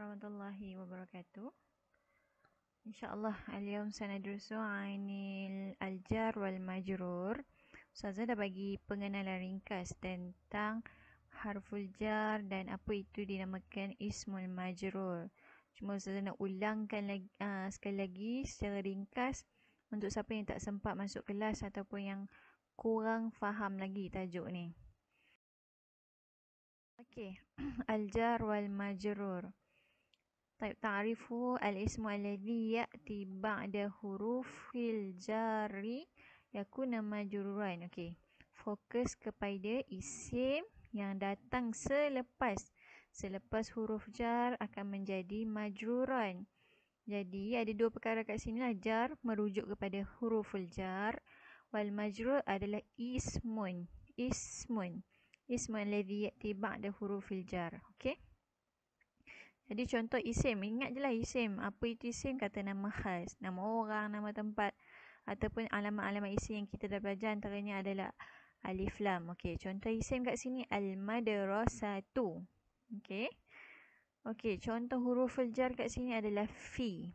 warahmatullahi wabarakatuh. InsyaAllah al-yawm sanadrusu 'anil al-jar wal majrur. Ustazah dah bagi pengenalan ringkas tentang harful jar dan apa itu dinamakan ismul majrur. Cuma Ustazah nak ulangkan lagi, sekali lagi secara ringkas untuk siapa yang tak sempat masuk kelas ataupun yang kurang faham lagi tajuk ni. Okey, al-jar wal majrur. Ta'rifu al-ismu alladhi ya'ti ba'da hurufil jari yakuna majruran. Okey. Fokus kepada isim yang datang selepas huruf jar akan menjadi majruran. Jadi ada dua perkara kat sini lah. Jar merujuk kepada huruful jar, wal majrur adalah ismun. Ismun alladhi ya'ti ba'da hurufil jar. Okey. Jadi contoh isim, ingat je lah isim. Apa itu isim? Kata nama khas, nama orang, nama tempat ataupun alamat-alamat isim yang kita dah belajar, antaranya adalah alif lam. Okey, contoh isim kat sini al-madrasatu. Okey. Okey, contoh huruful jar kat sini adalah fi.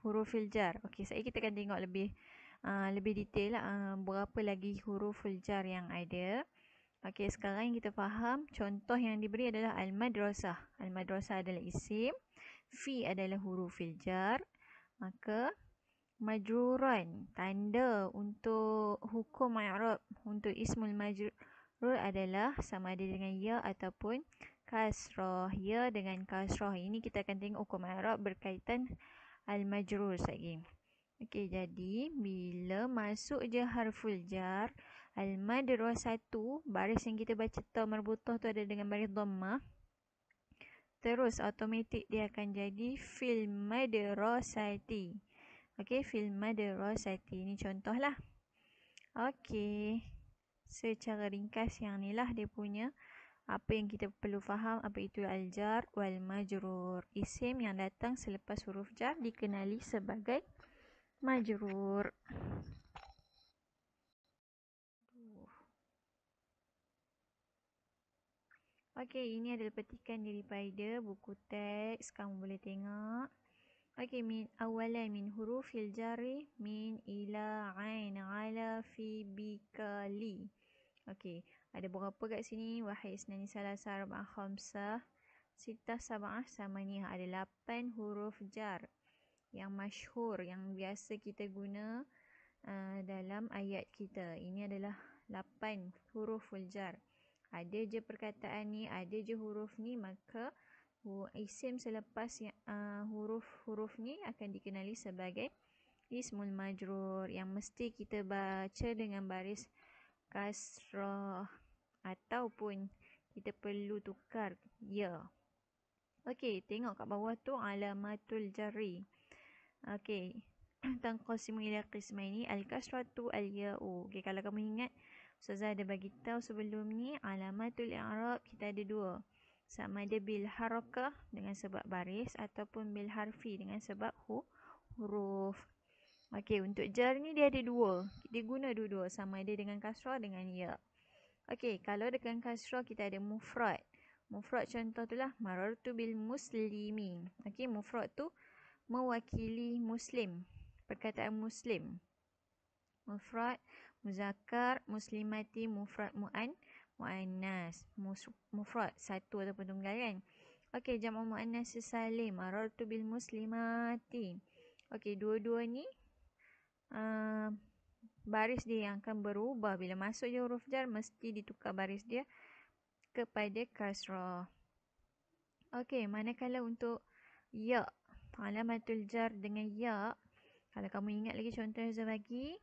Huruful jar. Okey, saya kita akan tengok lebih detail lah berapa lagi huruful jar yang ada. Okey, sekarang yang kita faham, contoh yang diberi adalah al-madrasah. Al-madrasah adalah isim, fi adalah hurufil jar, maka majruran, tanda untuk hukum i'rab untuk ismul majrur adalah sama ada dengan ya ataupun kasrah. Ya dengan kasrah. Ini kita akan tengok hukum i'rab berkaitan al-majrur lagi. Okey, jadi bila masuk je harful jar, al-madrasatu, baris yang kita baca ta marbutah tu ada dengan baris dhammah. Terus automatik dia akan jadi fil madrasati. Okey, fil madrasati. Ini contohlah. Okey. Secara ringkas yang ni lah dia punya apa yang kita perlu faham, apa itu al-jar wal majrur. Isim yang datang selepas huruf jar dikenali sebagai majrur. Okey, ini adalah petikan daripada buku teks. Kamu boleh tengok. Okey, min awalan min hurufil jari min ila ain ala fi bikali. Okey, ada berapa kat sini? Wahid, isnani, salasa, arba'ah, khamsah, sittah, sab'ah, samaniyah. Ada 8 huruf jar yang masyhur, yang biasa kita guna dalam ayat kita. Ini adalah 8 huruful jar. Ada je perkataan ni, ada je huruf ni, maka isim selepas huruf ni akan dikenali sebagai ismul majrur, yang mesti kita baca dengan baris kasrah ataupun kita perlu tukar ya. Okey, tengok kat bawah tu alamatul jarri. Okey, tanqasimu ila qismaini al-kasratu al-ya'u. Okey, kalau kamu ingat Ustazah ada bagi tahu sebelum ni alamatul i'rab kita ada dua. Sama ada bil harakah dengan sebab baris ataupun bil harfi dengan sebab huruf. Okey, untuk jar ni dia ada dua. Dia guna dua-dua, sama ada dengan kasrah dengan ya. Okey, kalau dengan kasrah kita ada mufrad. Mufrad contoh tu lah marartu bil muslimin. Okey, mufrad tu mewakili muslim, perkataan muslim. Mufrad muzakkar, muslimati, mufrad muannas. Mufrad satu ataupun tunggal kan. Okey, jamak muannas salim marartu bil muslimati. Okey, dua-dua ni baris dia yang akan berubah bila masuk je huruf jar, mesti ditukar baris dia kepada kasrah. Okey, manakala untuk ya, alamatul jar dengan ya, kalau kamu ingat lagi contoh yang saya bagi,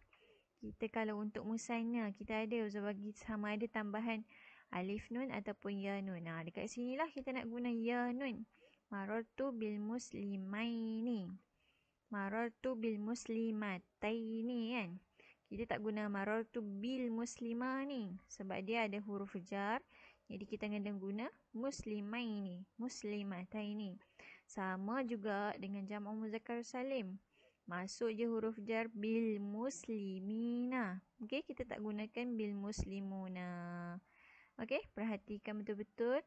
kita kalau untuk musanna kita ada Ustaz bagi sama ada tambahan alif nun ataupun ya nun. Dekat sinilah kita nak guna ya nun. Marartu bil muslimaini. Marartu bil muslimataini kan. Kita tak guna marartu bil muslimani sebab dia ada huruf jar. Jadi kita kena guna muslimaini, muslimataini. Sama juga dengan jamak muzakkar salim. Masuk je huruf jar bil muslimina. Okey, kita tak gunakan bil muslimuna. Okey, perhatikan betul-betul.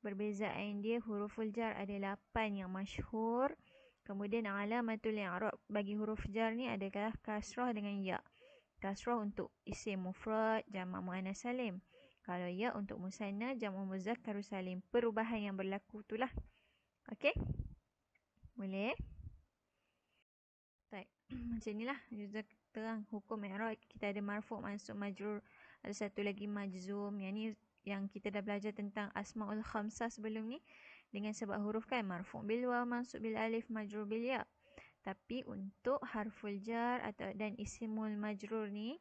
Perbezaan dia, huruful jar ada 8 yang masyhur. Kemudian alamatul i'rab bagi huruf jar ni adalah kasrah dengan ya. Kasrah untuk isim mufrad, jamak muannas salim. Kalau ya untuk musanna, jamak muzakkar salim. Perubahan yang berlaku itulah. Okey? Boleh? Baik. Macam inilah terang hukum i'rab. Kita ada marfu', mansub, majrur. Ada satu lagi majzum. Yang ni yang kita dah belajar tentang asmaul khamsah sebelum ni. Dengan sebab huruf kan, marfu' bil waw, mansub bil alif, majrur bil ya. Tapi untuk harful jar atau dan isimul majrur ni,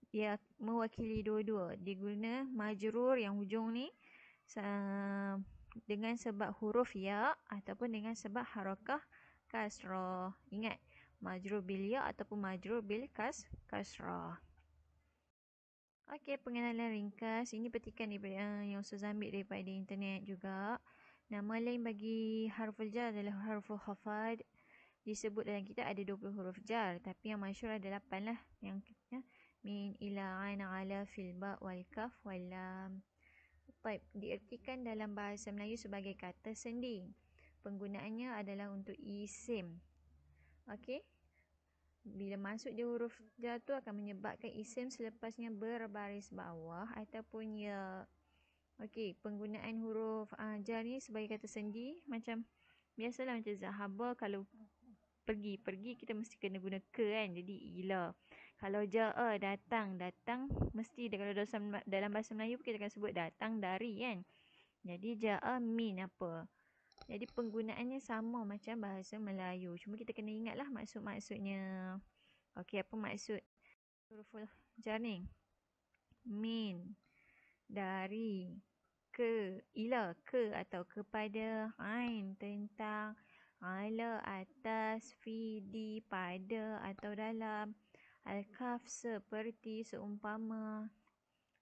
dia mewakili dua-dua. Dia guna majrur yang hujung ni dengan sebab huruf ya ataupun dengan sebab harakah kasrah. Ingat, majrur bil ya ataupun majrur bil kasrah. Okey, pengenalan ringkas. Ini petikan daripada yang Ustaz ambil daripada internet juga. Nama lain bagi harful jar adalah harful khafad. Disebut dalam kitab ada 20 huruf jar, tapi yang masyhur ada 8 lah. Yang min, ila, an, ala, fil, ba, wal, kaf, wal, lam. Baik, diertikan dalam bahasa Melayu sebagai kata sendi. Penggunaannya adalah untuk isim. Okey. Bila masuk je huruf jar tu akan menyebabkan isim selepasnya berbaris bawah ataupun ya. Okey, penggunaan huruf jar ni sebagai kata sendi macam biasalah, macam zahaba, kalau pergi kita mesti kena guna ke kan, jadi ila. Kalau jaa, datang mesti kalau dalam bahasa Melayu kita akan sebut datang dari kan, jadi jaa min apa. Jadi penggunaannya sama macam bahasa Melayu, cuma kita kena ingatlah maksudnya. Okey, apa maksud huruf jar ni? Min, dari, ke, ila, ke atau kepada, ain, tentang, ala, atas, fi, di, pada atau dalam, al-kaf, seperti, seumpama,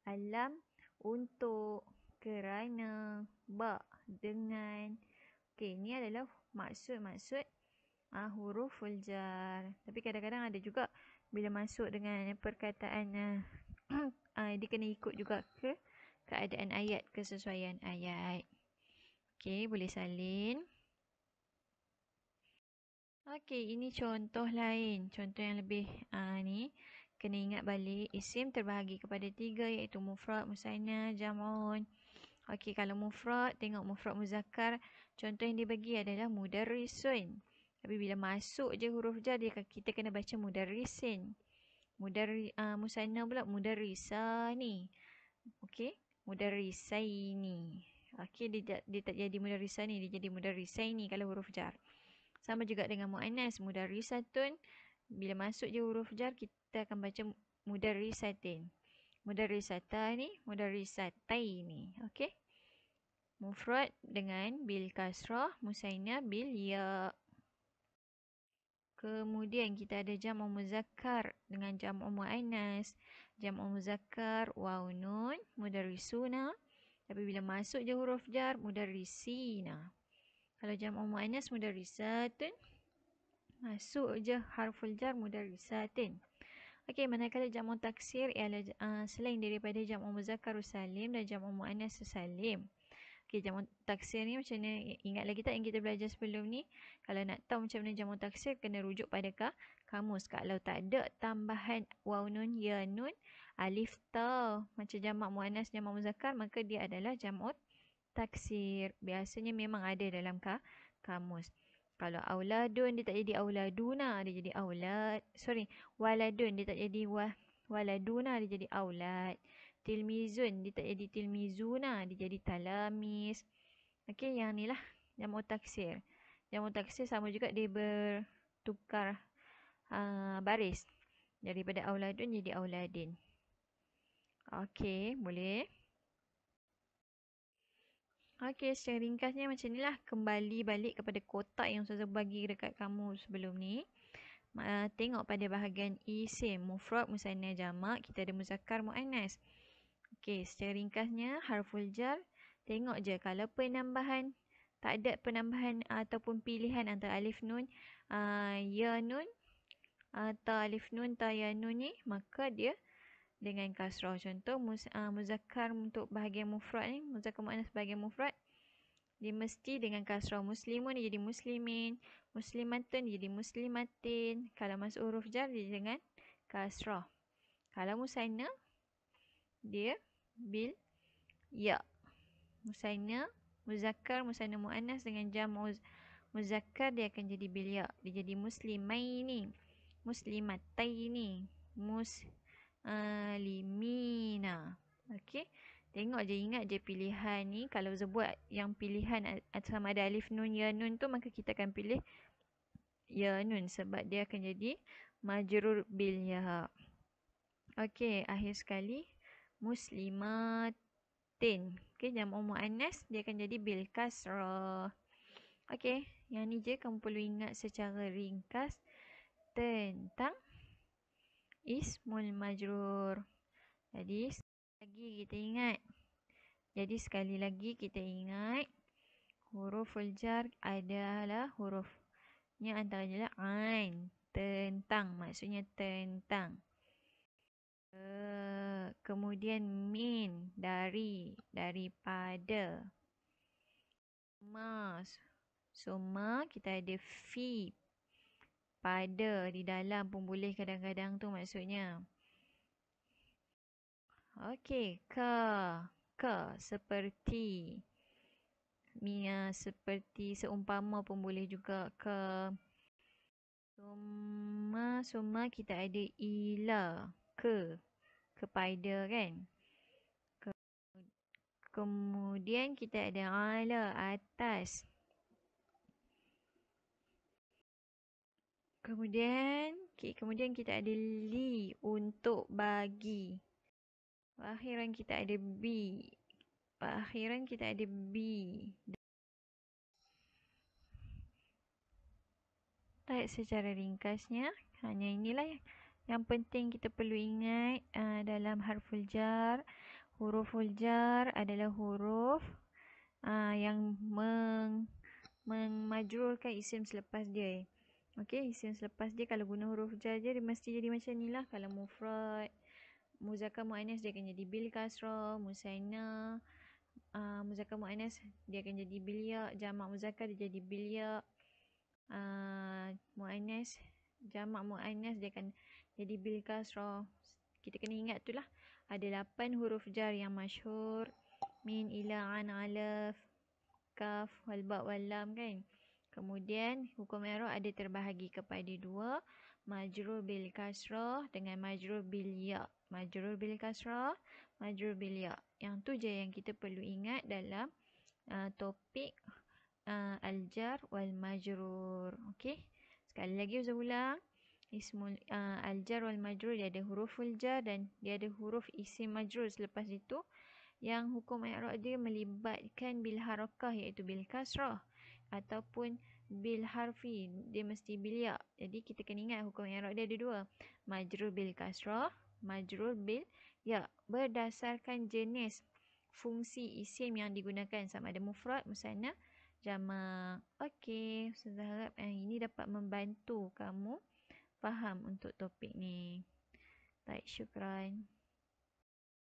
alam, untuk, kerana, ba, dengan. Okey, ni adalah maksud-maksud huruful jar. Tapi kadang-kadang ada juga bila masuk dengan perkataan dia kena ikut juga ke keadaan ayat, kesesuaian ayat. Okey, boleh salin. Okey, ini contoh lain. Contoh yang lebih ni kena ingat balik, isim terbahagi kepada 3 iaitu mufrad, musanna, jam'un. Okey, kalau mufrad, tengok mufrad muzakkar. Contoh yang dibagi adalah mudarrisun. Tapi bila masuk je huruf jar, kita kena baca mudarrisin. Musanna pula mudarrisani. Okey, mudarrisaini. Okey, dia tak jadi mudarrisani, dia jadi mudarrisaini kalau huruf jar. Sama juga dengan muannas, mudarrisatun. Bila masuk je huruf jar, kita akan baca mudarrisatin. Mudarrisatani, mudarrisataini. Okey. Mufrad dengan bil kasrah, musanna bil ya. Kemudian kita ada jam'u muzakkar dengan jam'u muannas. Jam'u muzakkar waw nun, mudarrisuna. Tapi bila masuk je huruf jar, mudarrisina. Kalau jam'u muannas mudarrisatun, masuk je harful jar mudarrisatin. Okey, manakala jam'u taksir ialah selain daripada jam'u muzakkar salim dan jam'u muannas salim. Okey, jam'u taksir ni macam mana? Ingat lagi tak yang kita belajar sebelum ni? Kalau nak tahu macam mana jam'u taksir, kena rujuk pada kamus. Kalau tak ada tambahan waw nun, ya nun, alif ta macam jamak muannas, jamak muzakkar, maka dia adalah jam'u taksir. Biasanya memang ada dalam kamus. Kalau auladun, dia tak jadi auladuna, dia jadi aulad. Waladun, dia tak jadi waladuna, dia jadi aulad. Tilmizun, dia tak jadi tilmizuna, dia jadi talamis. Okey, yang ni lah jam'u taksir. Jam'u taksir sama juga, dia bertukar baris. Daripada auladun jadi auladin. Okey, boleh. Okey, secara ringkasnya macam inilah. Kembali balik kepada kotak yang Ustazah bagi dekat kamu sebelum ni. Tengok pada bahagian isim, mufrad, musanna, jamak. Kita ada muzakkar, muannas. Okey, secara ringkasnya harful jar. Tengok je kalau penambahan, tak ada penambahan ataupun pilihan antara alif nun, ya nun, ta alif nun, ta ya nun ni, maka dia dengan kasrah. Contoh muzakkar untuk bahagian mufrad ni, muzakkar muannas bahagian mufrad, dia mesti dengan kasrah. Muslimun dia jadi muslimin, muslimatun dia jadi muslimatin. Kalau masuk huruf jar dia dengan kasrah. Kalau musanna dia bil ya. Musanna muzakkar, musanna muannas dengan jam' muzakkar dia akan jadi bil ya. Dia jadi muslimaini, muslimataini, muslimina. Okey. Tengok je, ingat je pilihan ni. Kalau saya buat yang pilihan sama ada alif nun ya nun tu, maka kita akan pilih ya nun sebab dia akan jadi majrur bil ya. Okey, akhir sekali muslimatin. Okey, jamak muannas dia akan jadi bil kasrah. Okey, yang ni je kamu perlu ingat secara ringkas tentang ismul majrur. Jadi sekali lagi kita ingat huruful jar adalah hurufnya antaranya ain, tentang, maksudnya tentang. Kemudian min, daripada. Summa kita ada fi, pada, di dalam pun boleh kadang-kadang tu maksudnya. Okey, seperti seperti seumpama pun boleh juga. Summa kita ada ila, kepada kan. Kemudian kita ada ala, atas. Kemudian kita ada li, untuk, bagi. Akhiran kita ada bi. Baik, secara ringkasnya hanya inilah yang penting kita perlu ingat dalam harful jar. Huruful jar adalah huruf yang memajrurkan isim selepas dia. Okey, isim selepas dia kalau guna huruf jar je dia mesti jadi macam ni lah. Kalau mufrad, muzakkar muannas dia akan jadi bil kasrah, musanna muzakkar muannas dia akan jadi bil ya, jamak muzakkar dia jadi bil ya, muannas jamak muannas dia akan jadi bil kasrah. Kita kena ingat tu lah, ada 8 huruf jar yang masyhur, min, ila, an, alaf, kaf, wal ba, wal lam kan. Kemudian hukum i'rab ada terbahagi kepada 2, majrur bil kasrah dengan majrur bil ya. Majrur bil kasrah, majrur bil ya. Yang tu je yang kita perlu ingat dalam topik al-jar wal majrur. Okey. Sekali lagi Ustaz ulang. Ismul al-jar wal majrur dia ada huruful jar dan dia ada huruf isim majrur selepas itu yang hukum i'rab dia melibatkan bil harakah iaitu bil kasrah ataupun bil harfi, dia mesti bil ya. Jadi kita kena ingat hukum i'rab dia ada 2, majrur bil kasrah, majrur bil ya, berdasarkan jenis fungsi isim yang digunakan sama ada mufrad, musanna, jamak. Okey, saya harap ini dapat membantu kamu faham untuk topik ni. Baik, syukran.